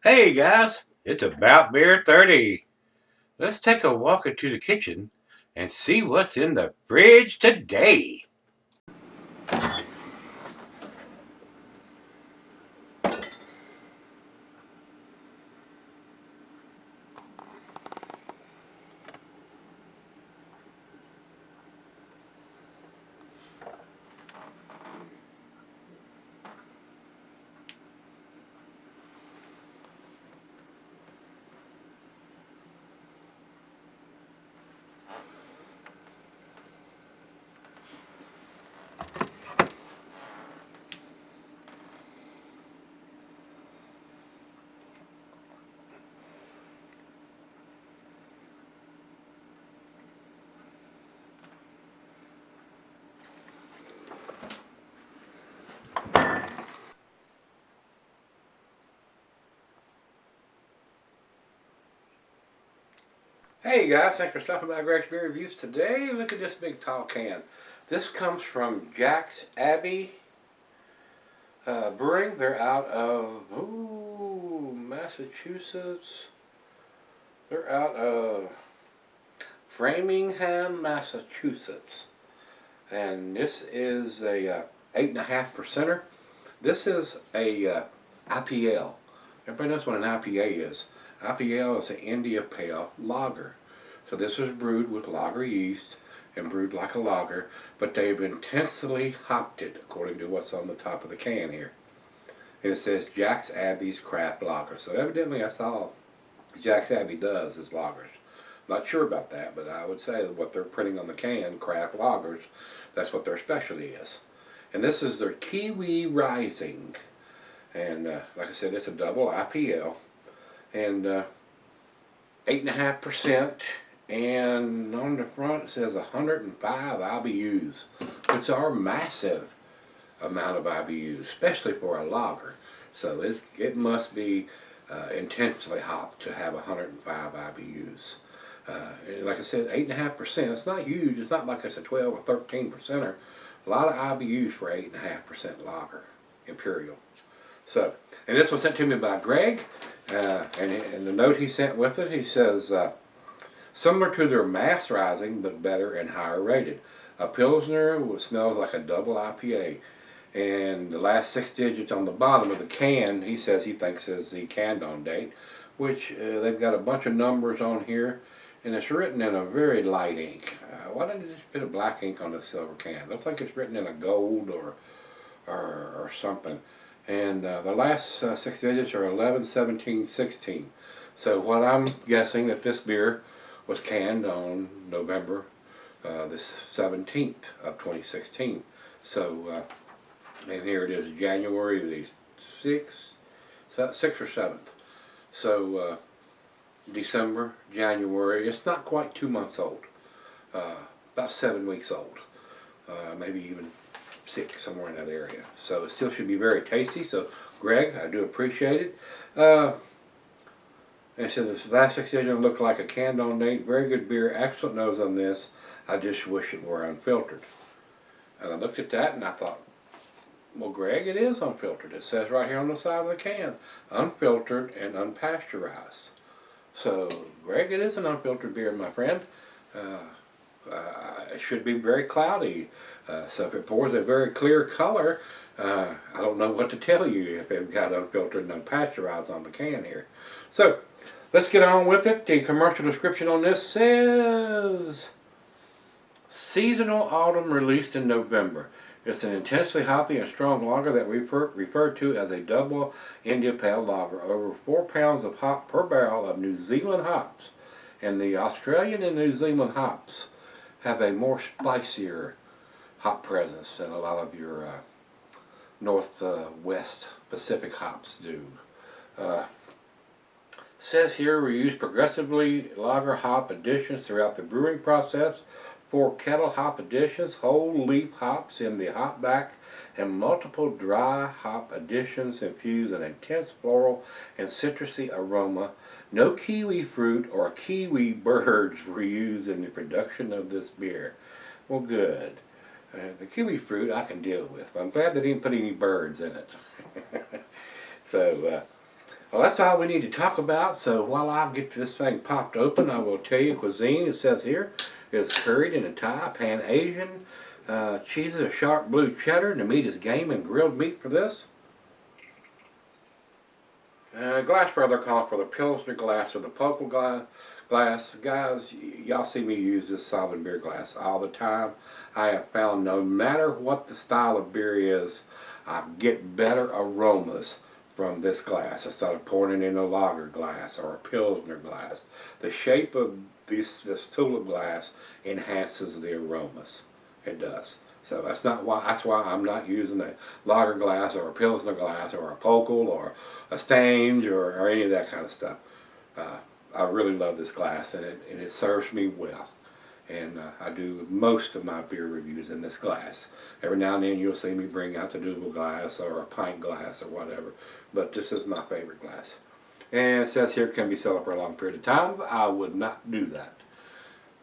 Hey guys, it's about beer 30. Let's take a walk into the kitchen and see what's in the fridge today. Hey guys, thanks for stopping by Gregsbeerreviews today. Look at this big tall can. This comes from Jack's Abbey Brewing. They're out of Massachusetts. They're out of Framingham, Massachusetts. And this is a 8.5%er. This is a IPL. Everybody knows what an IPA is. IPL is an India Pale Lager. So this was brewed with lager yeast and brewed like a lager, but they've intensely hopped it, according to what's on the top of the can here. And it says Jack's Abbey's Craft Lager. So evidently that's all Jack's Abbey does is lagers. Not sure about that, but I would say that what they're printing on the can, craft lagers, that's what their specialty is. And this is their Kiwi Rising. And like I said, it's a double IPL. And 8.5%. And on the front it says 105 IBUs, which are massive amount of IBUs, especially for a lager. So it must be intensely hopped to have 105 IBUs. Like I said, 8.5%. It's not huge. It's not like it's a 12 or 13%er. A lot of IBUs for 8.5% lager, imperial. So, and this was sent to me by Greg, and the note he sent with it, he says, similar to their Mass Rising, but better and higher rated. A Pilsner smells like a double IPA. And the last 6 digits on the bottom of the can, he says he thinks is the canned on date, which they've got a bunch of numbers on here, and it's written in a very light ink. Why don't you just put a black ink on the silver can? Looks like it's written in a gold or something. And the last 6 digits are 11, 17, 16. So what I'm guessing that this beer was canned on November the 17th of 2016. So, and here it is, January the 6th or 7th. So, December, January, it's not quite 2 months old. About 7 weeks old. Maybe even 6, somewhere in that area. So it still should be very tasty. So, Greg, I do appreciate it. And so this last 6 digits look like a canned on date. Very good beer. Excellent nose on this. I just wish it were unfiltered. And I looked at that and I thought, well, Greg, it is unfiltered. It says right here on the side of the can, unfiltered and unpasteurized. So, Greg, it is an unfiltered beer, my friend. It should be very cloudy. So if it pours a very clear color, I don't know what to tell you if they've got unfiltered and unpasteurized on the can here. So, let's get on with it. The commercial description on this says, seasonal autumn released in November. It's an intensely hoppy and strong lager that we refer to as a double India Pale Lager. Over 4 pounds of hop per barrel of New Zealand hops. And the Australian and New Zealand hops have a more spicier hop presence than a lot of your Northwest Pacific hops do. Says here we use progressively lager hop additions throughout the brewing process. 4 kettle hop additions, whole leaf hops in the hop back, and multiple dry hop additions infuse an intense floral and citrusy aroma. No kiwi fruit or kiwi birds were used in the production of this beer. Well, good. The kiwi fruit I can deal with, but I'm glad they didn't put any birds in it. So, Well, that's all we need to talk about. So while I get this thing popped open, I will tell you cuisine. It says here is curried in a Thai, Pan Asian. Cheese is a sharp blue cheddar. The meat is game and grilled meat for this. Glassware, they're calling for the Pilsner glass or the Pokel glass. Guys, y'all see me use this solid beer glass all the time. I have found no matter what the style of beer is, I get better aromas from this glass instead of pouring it in a lager glass or a Pilsner glass. The shape of this tulip glass enhances the aromas. It does. So that's why I'm not using a lager glass or a Pilsner glass or a Pokel or a Stange or any of that kind of stuff. I really love this glass, and it serves me well. And I do most of my beer reviews in this glass. Every now and then you'll see me bring out the double glass or a pint glass or whatever, but this is my favorite glass. And it says here it can be sold for a long period of time. I would not do that.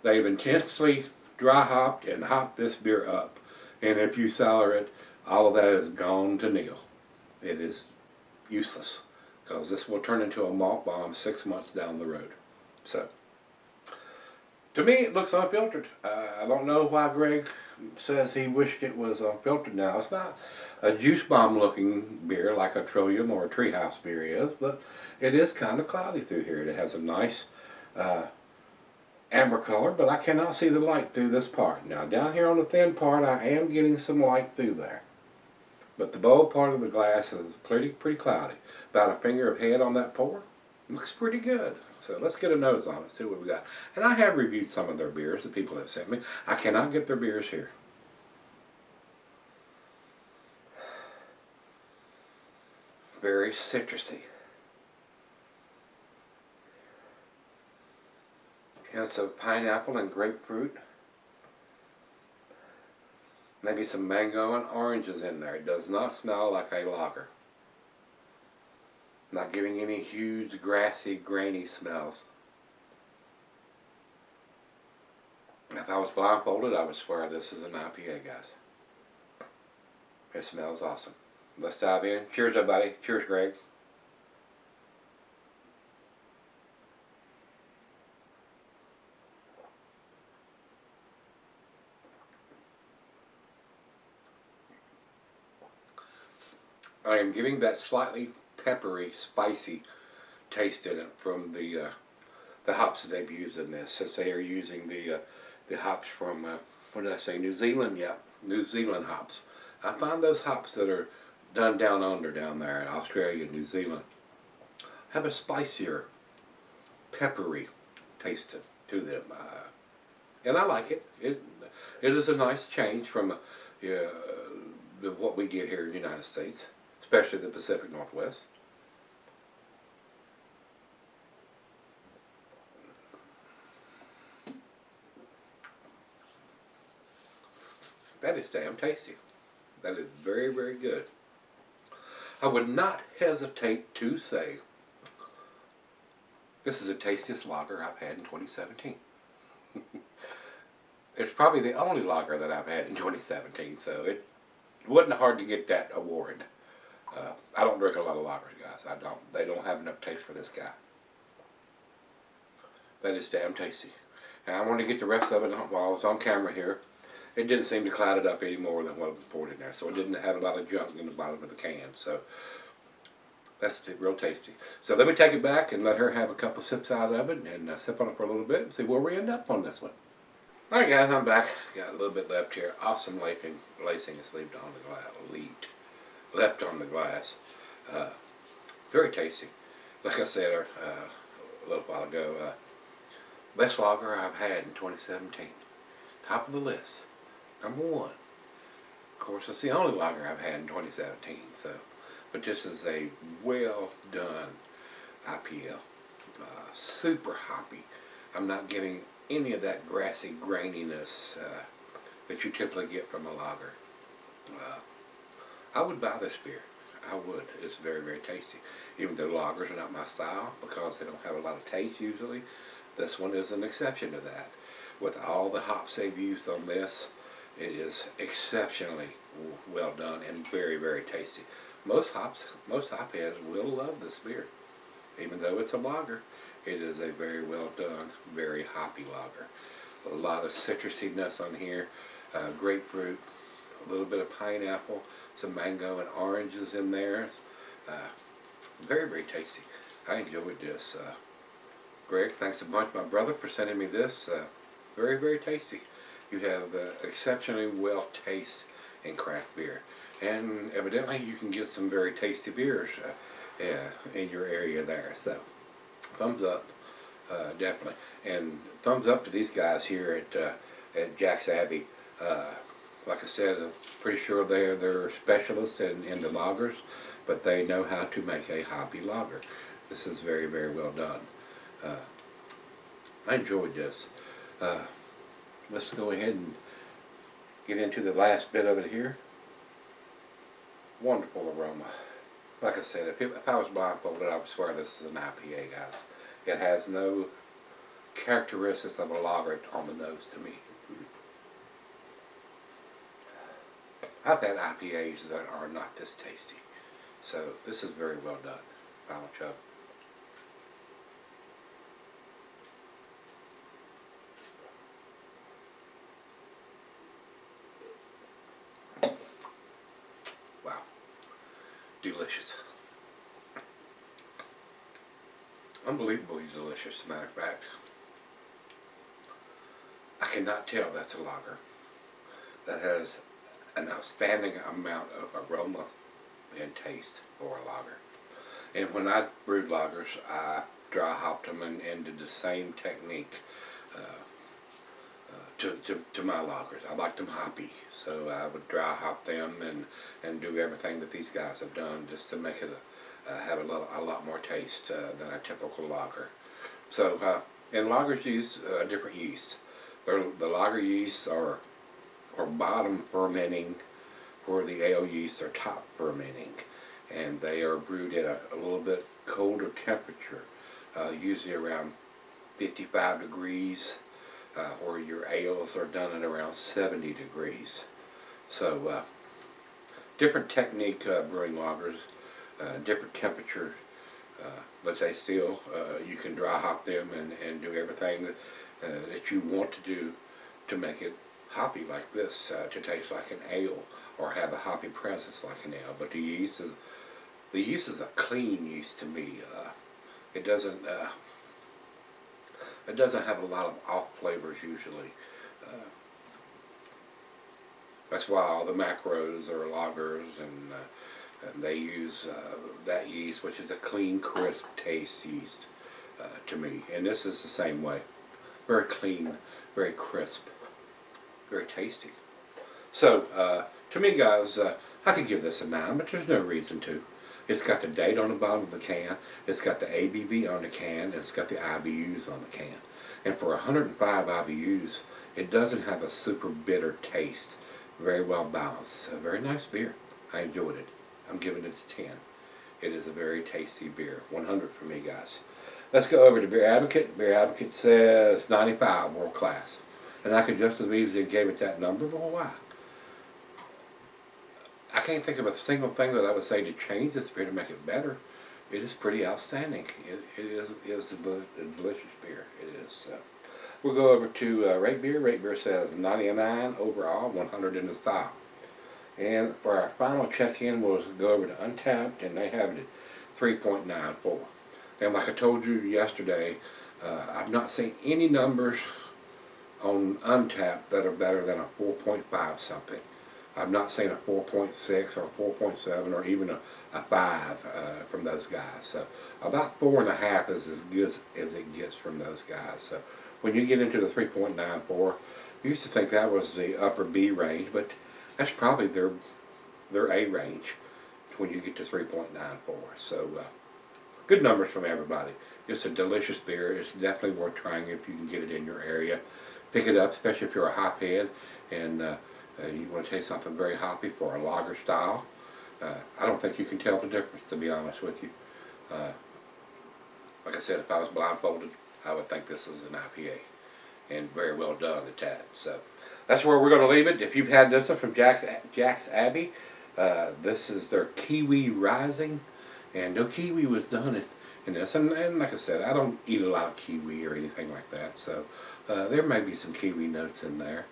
They've intensely dry hopped and hopped this beer up. And if you cellar it, all of that is gone to nil. It is useless, because this will turn into a malt bomb 6 months down the road. So, to me, it looks unfiltered. I don't know why Greg says he wished it was unfiltered now. It's not a juice bomb looking beer like a Trillium or a Treehouse beer is, but it is kind of cloudy through here. It has a nice amber color, but I cannot see the light through this part. Now down here on the thin part, I am getting some light through there. But the bold part of the glass is pretty cloudy. About a finger of head on that pour. Looks pretty good. So let's get a nose on it, see what we got. And I have reviewed some of their beers that people have sent me. I cannot get their beers here. Very citrusy. Hints of pineapple and grapefruit. Maybe some mango and oranges in there. It does not smell like a lager. Not giving any huge grassy, grainy smells. If I was blindfolded, I would swear this is an IPA, guys. It smells awesome. Let's dive in. Cheers, everybody. Cheers, Greg. I am getting that slightly peppery, spicy taste in it from the hops that they've used in this, since they are using the hops from what did I say? New Zealand, yeah, New Zealand hops. I find those hops that are done down under down there in Australia and New Zealand have a spicier, peppery taste to them, and I like it. It is a nice change from what we get here in the United States, especially the Pacific Northwest. That is damn tasty. That is very, very good. I would not hesitate to say this is the tastiest lager I've had in 2017. It's probably the only lager that I've had in 2017, so it wasn't hard to get that award. I don't drink a lot of lagers, guys. I don't. They don't have enough taste for this guy. That is damn tasty. And I want to get the rest of it while I was on camera here. It didn't seem to cloud it up any more than what was poured in there, so it didn't have a lot of junk in the bottom of the can. So that's real tasty. So let me take it back and let her have a couple sips out of it and sip on it for a little bit and see where we end up on this one. All right, guys, I'm back. Got a little bit left here. Awesome lacing is left on the glass. Left on the glass. Very tasty. Like I said a little while ago, best lager I've had in 2017. Top of the list. Number one. Of course, it's the only lager I've had in 2017. So, but this is a well done IPL. Super hoppy. I'm not getting any of that grassy graininess that you typically get from a lager. I would buy this beer. I would. It's very, very tasty. Even though lagers are not my style because they don't have a lot of taste usually, this one is an exception to that. With all the hops they've used on this, it is exceptionally well done and very, very tasty. Most hopheads will love this beer. Even though it's a lager, it is a very well done, very hoppy lager. A lot of citrusiness on here, grapefruit, a little bit of pineapple, some mango and oranges in there. Uh, very, very tasty. I enjoyed this. Greg, thanks a bunch, my brother, for sending me this. Very, very tasty. You have exceptionally well taste in craft beer. And evidently you can get some very tasty beers in your area there. So, thumbs up, definitely. And thumbs up to these guys here at Jack's Abbey. Like I said, I'm pretty sure they're specialists in the lagers, but they know how to make a hoppy lager. This is very, very well done. I enjoyed this. Let's go ahead and get into the last bit of it here. Wonderful aroma. Like I said, if I was blindfolded, I would swear this is an IPA, guys. It has no characteristics of a lager on the nose to me. I've had IPAs that are not this tasty. So this is very well done. Final chug. Wow. Delicious. Unbelievably delicious, as a matter of fact. I cannot tell that's a lager. That has an outstanding amount of aroma and taste for a lager. And when I brewed lagers, I dry hopped them and did the same technique to my lagers. I liked them hoppy, so I would dry hop them and do everything that these guys have done just to make it have a lot more taste than a typical lager. So, and lagers use different yeasts. The lager yeasts are bottom fermenting, where the ale yeasts are top fermenting, and they are brewed at a little bit colder temperature, usually around 55 degrees, where your ales are done at around 70 degrees. So different technique brewing lagers, different temperature, but they still, you can dry hop them and do everything that you want to do to make it hoppy like this, to taste like an ale or have a hoppy presence like an ale. But the yeast is a clean yeast to me. It doesn't have a lot of off flavors usually. That's why all the macros are lagers, and they use that yeast, which is a clean, crisp taste yeast to me. And this is the same way. Very clean, very crisp, very tasty. So, to me, guys, I could give this a 9, but there's no reason to. It's got the date on the bottom of the can, it's got the ABV on the can, and it's got the IBUs on the can. And for 105 IBUs, it doesn't have a super bitter taste. Very well balanced. A very nice beer. I enjoyed it. I'm giving it a 10. It is a very tasty beer. 100 for me, guys. Let's go over to Beer Advocate. Beer Advocate says 95, world class. And I could just as easily give it that number, but why? I can't think of a single thing that I would say to change this beer to make it better. It is pretty outstanding. It is a delicious beer. It is. We'll go over to Rate Beer. Rate Beer says 99 overall, 100 in the style. And for our final check-in, we'll go over to Untapped, and they have it at 3.94. And like I told you yesterday, I've not seen any numbers on Untapped that are better than a 4.5 something. I've not seen a 4.6 or 4.7 or even a 5 from those guys. So about 4.5 is as good as it gets from those guys. So when you get into the 3.94, you used to think that was the upper B range, but that's probably their A range when you get to 3.94. So good numbers from everybody. It's a delicious beer. It's definitely worth trying if you can get it in your area. Pick it up, especially if you're a hophead and you want to taste something very hoppy for a lager style. I don't think you can tell the difference, to be honest with you. Like I said, if I was blindfolded, I would think this is an IPA. And very well done at that. So that's where we're going to leave it. If you've had this one from Jack's Abbey, this is their Kiwi Rising. And no Kiwi was done in this. And like I said, I don't eat a lot of kiwi or anything like that, so there may be some kiwi notes in there.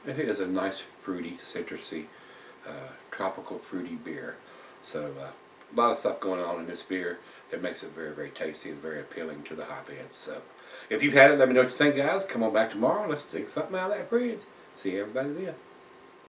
It is a nice fruity, citrusy, tropical fruity beer. So a lot of stuff going on in this beer that makes it very, very tasty and very appealing to the hopheads. So if you've had it, let me know what you think, guys. Come on back tomorrow. Let's take something out of that fridge. See everybody then.